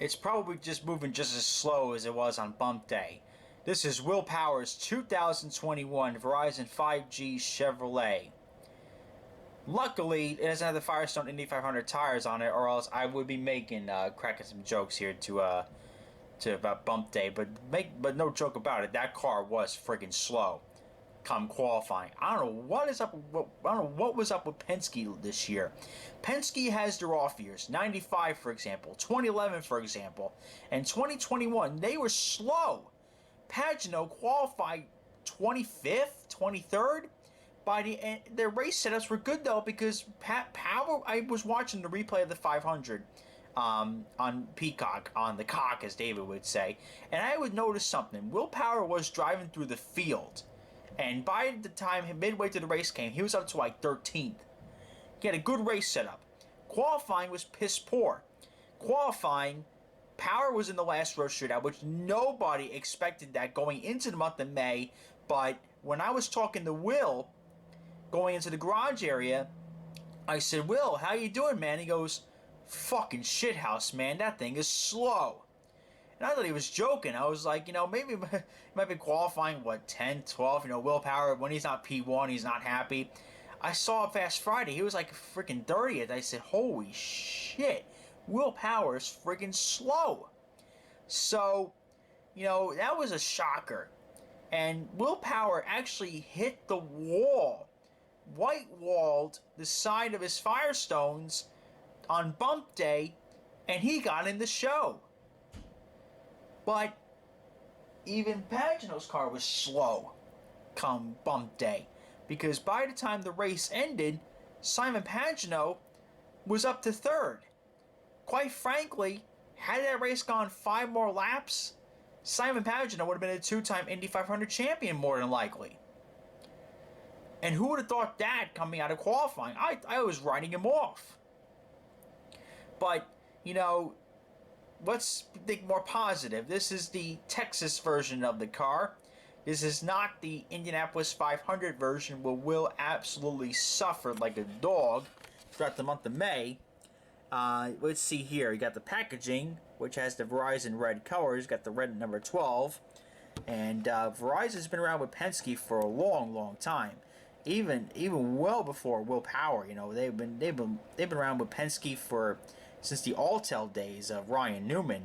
It's probably just moving just as slow as it was on bump day. This is Will Power's 2021 Verizon 5G Chevrolet. Luckily, it doesn't have the Firestone Indy 500 tires on it, or else I would be making cracking some jokes here to about bump day. But no joke about it, that car was friggin' slow come qualifying. I don't know what is up. I don't know what was up with Penske this year. Penske has their off years. 95, for example, 2011, for example, and 2021. They were slow. Pagano qualified 25th, 23rd. By the end, their race setups were good though, because Power. I was watching the replay of the 500 on Peacock, on the cock, as David would say, and I would notice something. Will Power was driving through the field, and by the time midway to the race came, he was up to like 13th. He had a good race setup. Qualifying was piss poor. Qualifying, Power was in the last row shootout, which nobody expected that going into the month of May. But when I was talking to Will, going into the garage area, I said, "Will, how you doing, man?" He goes, "Fucking shithouse, man. That thing is slow." And I thought he was joking. I was like, maybe he might be qualifying, 10, 12, Will Power, when he's not P1, he's not happy. I saw Fast Friday. He was like freaking 30th. I said, holy shit. Will Power is freaking slow. So, that was a shocker. And Will Power actually hit the wall, white-walled the side of his Firestones on bump day, and he got in the show. But even Pagano's car was slow come bump day, because by the time the race ended, Simon Pagano was up to third. Quite frankly, had that race gone 5 more laps, Simon Pagano would have been a 2-time Indy 500 champion more than likely. And who would have thought that coming out of qualifying? I was writing him off. But, let's think more positive. This is the Texas version of the car. This is not the Indianapolis 500 version, where Will absolutely suffered like a dog throughout the month of May. Let's see here. You got the packaging, which has the Verizon red colors. You got the red number 12. And Verizon's been around with Penske for a long, long time. Even well before Will Power. They've been around with Penske since the Alltel days of Ryan Newman.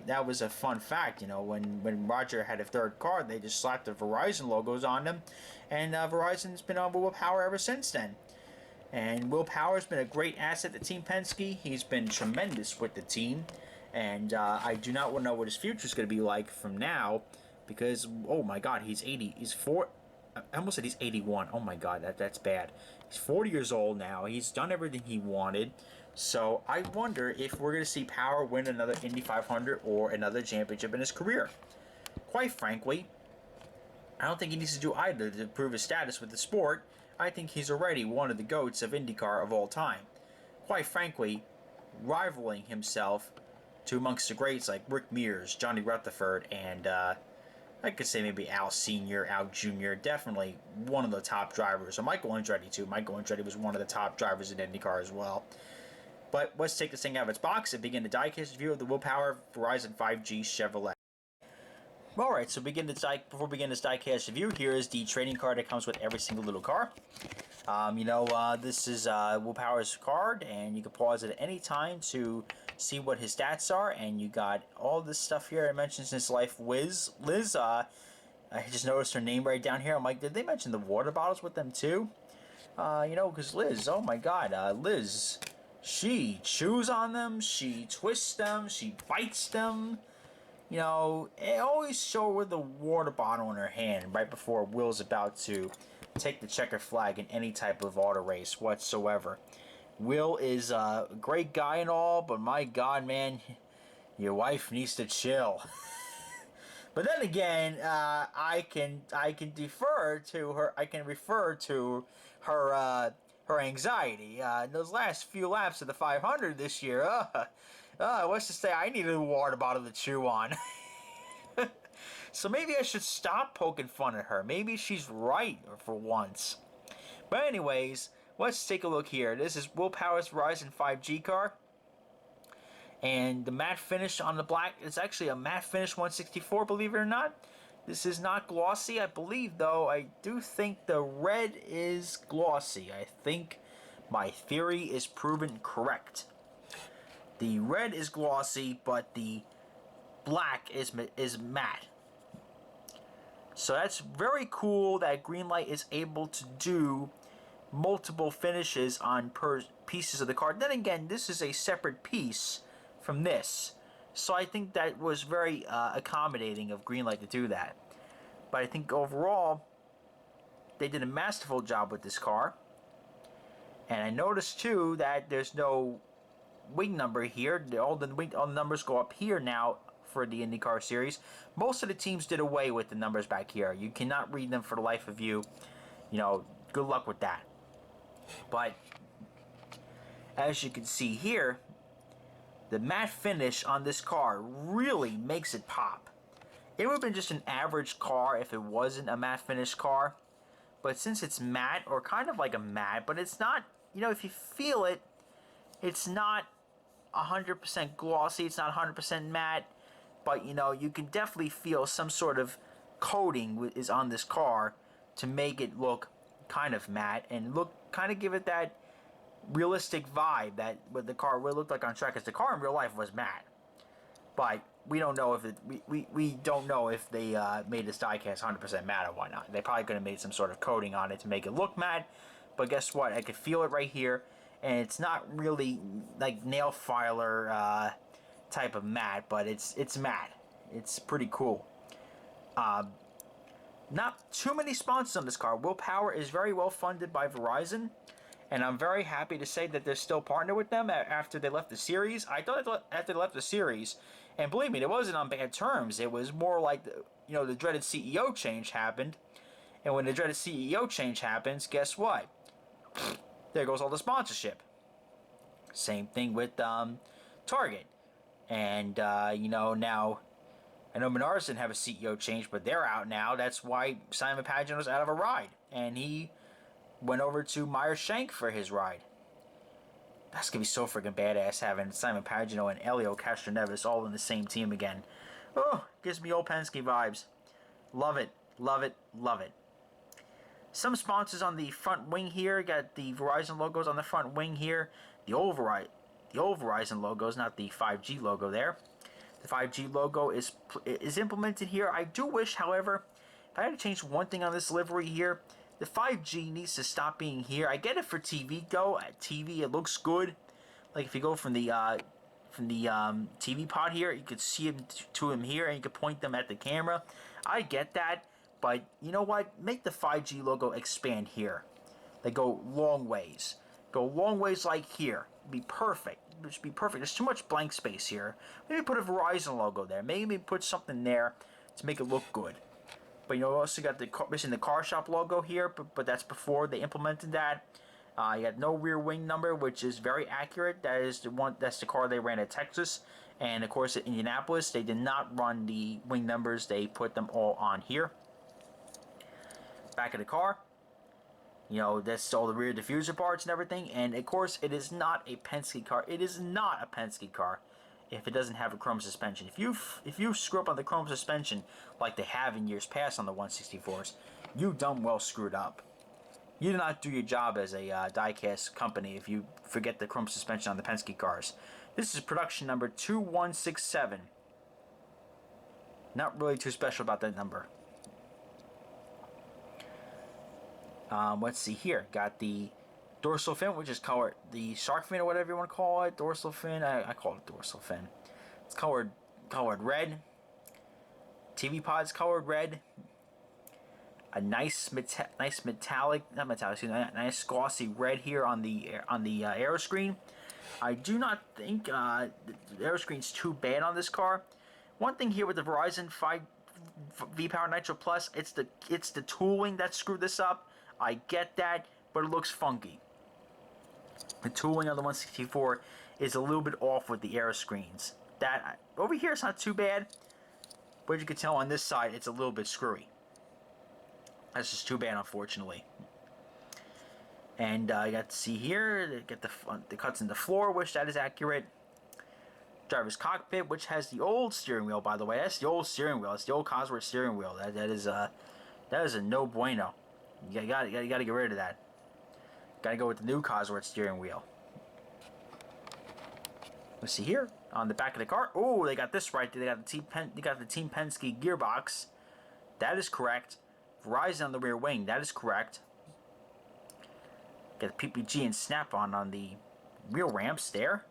That was a fun fact. When Roger had a third car, they just slapped the Verizon logos on them, and Verizon's been on with Will Power ever since then. And Will Power's been a great asset to Team Penske. He's been tremendous with the team, and I do not want to know what his future is going to be like from now, because oh my God, he's 80. He's 4. I almost said he's 81. Oh my God, that's bad. He's 40 years old now. He's done everything he wanted. So I wonder if we're going to see Power win another Indy 500 or another championship in his career. Quite frankly, I don't think he needs to do either to prove his status with the sport. I think he's already one of the GOATs of IndyCar of all time. Quite frankly, rivaling himself to amongst the greats like Rick Mears, Johnny Rutherford, and I could say maybe Al Sr., Al Jr., definitely one of the top drivers. Or Michael Andretti, too. Michael Andretti was one of the top drivers in IndyCar as well. But let's take this thing out of its box and begin the diecast review of the Will Power Verizon 5G Chevrolet. Alright, so before we begin this diecast review, here is the trading card that comes with every single little car. This is Will Power's card, and you can pause it at any time to see what his stats are, and you got all this stuff here I mentioned since life. Liz, I just noticed her name right down here. I'm like, did they mention the water bottles with them too? Because Liz, oh my God, Liz, she chews on them, she twists them, she bites them. It always show with the water bottle in her hand right before Will's about to take the checker flag in any type of auto race whatsoever. Will is a great guy and all, but my God, man, your wife needs to chill. But then again, I can defer to her. I can refer to her her anxiety. Those last few laps of the 500 this year. Let's just say I needed a water bottle to chew on. So maybe I should stop poking fun at her. Maybe she's right for once. But anyways, let's take a look here. This is Will Power's Verizon 5G car. And the matte finish on the black is actually a matte finish 164, believe it or not. This is not glossy, I believe, though. I do think the red is glossy. I think my theory is proven correct. The red is glossy, but the black is matte. So that's very cool that Greenlight is able to do multiple finishes on pieces of the car. Then again, this is a separate piece from this. So I think that was very accommodating of Greenlight to do that. But I think overall, they did a masterful job with this car. And I noticed too that there's no wing number here. All the numbers go up here now for the IndyCar series. Most of the teams did away with the numbers back here. You cannot read them for the life of you. You know, good luck with that. But as you can see here, the matte finish on this car really makes it pop. It would have been just an average car if it wasn't a matte finish car. But since it's matte, or kind of like a matte, but it's not, you know, if you feel it, it's not 100% glossy, it's not 100% matte, but you know, you can definitely feel some sort of coating is on this car to make it look kind of matte and kind of give it that realistic vibe that what the car would look like on track, because the car in real life was matte. But we don't know if we don't know if they made this diecast 100% matte or whatnot. They probably could have made some sort of coating on it to make it look matte. But guess what? I could feel it right here, and it's not really like nail filer type of matte, but it's matte. It's pretty cool. Not too many sponsors on this car. Willpower is very well funded by Verizon, and I'm very happy to say that they're still partnered with them after they left the series. I thought after they left the series, and believe me, it wasn't on bad terms. It was more like the dreaded CEO change happened, and when the dreaded CEO change happens, guess what? There goes all the sponsorship. Same thing with Target, and now. I know Menards didn't have a CEO change, but they're out now. That's why Simon Pagino's out of a ride, and he went over to Meyer-Shank for his ride. That's going to be so freaking badass having Simon Pagino and Elio Castroneves all in the same team again. Oh, gives me old Penske vibes. Love it, love it, love it. Some sponsors on the front wing here. Got the Verizon logos on the front wing here. The old Verizon logos, not the 5G logo there. The 5G logo is implemented here. I do wish, however, if I had to change one thing on this livery here, the 5G needs to stop being here. I get it for TV though. At TV, it looks good. Like if you go from the TV pod here, you could see him to him here, and you could point them at the camera. I get that, but you know what? Make the 5G logo expand here. They go long ways. Go long ways like here. Be perfect. It should be perfect. There's too much blank space here. Maybe put a Verizon logo there. Maybe put something there to make it look good. But you also got missing the car shop logo here, but that's before they implemented that. You got no rear wing number, which is very accurate. That is the one. That's the car they ran at Texas, and of course at Indianapolis they did not run the wing numbers. They put them all on here. Back of the car. That's all the rear diffuser parts and everything. And, of course, it is not a Penske car. It is not a Penske car if it doesn't have a chrome suspension. If you screw up on the chrome suspension like they have in years past on the 164s, you done well screwed up. You do not do your job as a diecast company if you forget the chrome suspension on the Penske cars. This is production number 2167. Not really too special about that number. Let's see here. Got the dorsal fin, which is colored the shark fin or whatever you want to call it. Dorsal fin. I call it dorsal fin. It's colored red. TV pod's colored red. A nice metallic, not metallic, excuse me, nice glossy red here on the aero screen. I do not think the aero screen's too bad on this car. One thing here with the Verizon 5 V-Power Nitro Plus, it's the tooling that screwed this up. I get that, but it looks funky. The tooling on the 164 is a little bit off with the aero screens. That over here it's not too bad, but as you can tell on this side, it's a little bit screwy. That's just too bad, unfortunately. And you got to see here, get the cuts in the floor, which that is accurate. Driver's cockpit, which has the old steering wheel, by the way. That's the old steering wheel. It's the old Cosworth steering wheel. That is a no bueno. You gotta get rid of that. Gotta go with the new Cosworth steering wheel. Let's see here on the back of the car. Oh, they got this right. They got the Team Penske gearbox. That is correct. Verizon on the rear wing. That is correct. Got the PPG and Snap-on on the rear ramps there.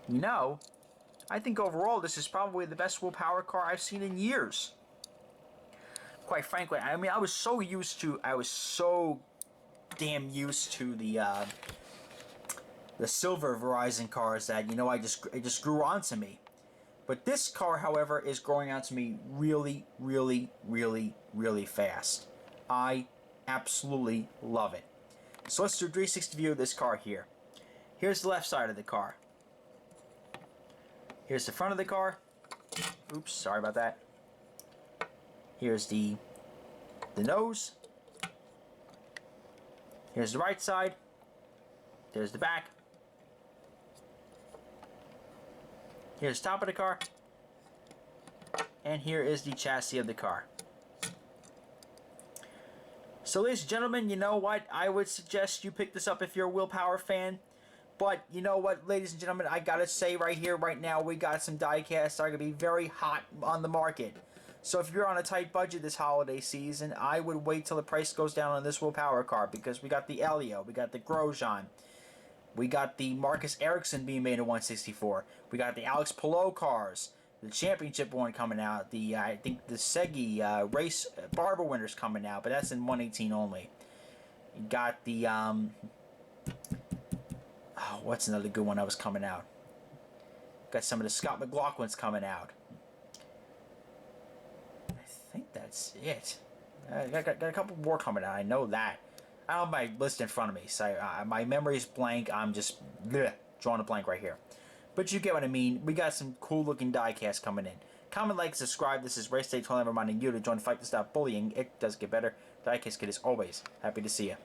You know, I think overall this is probably the best willpower car I've seen in years. Quite frankly, I mean, I was so damn used to the silver Verizon cars that, you know, it just grew onto me. But this car, however, is growing onto me really, really, really, really fast. I absolutely love it. So let's do a 360 view of this car here. Here's the left side of the car. Here's the front of the car. Oops, sorry about that. Here's the nose. Here's the right side. There's the back. Here's the top of the car. And here is the chassis of the car. So ladies and gentlemen, you know what? I would suggest you pick this up if you're a willpower fan. But you know what, ladies and gentlemen, I gotta say right here, right now, we got some diecasts that are gonna be very hot on the market. So if you're on a tight budget this holiday season, I would wait till the price goes down on this willpower car, because we got the Elio, we got the Grosjean, we got the Marcus Ericsson being made in 164, we got the Alex Palou cars, the championship one coming out, the I think the Segi race Barber winners coming out, but that's in 118 only. You got the oh, what's another good one that was coming out? Got some of the Scott McLaughlin's coming out. I think that's it. I got a couple more coming out. I know that. I don't have my list in front of me, so my memory's blank. I'm just drawing a blank right here. But you get what I mean. We got some cool looking diecasts coming in. Comment, like, subscribe. This is Race Day 12, reminding you to join Fight to Stop Bullying. It does get better. Diecast Kid is always happy to see you.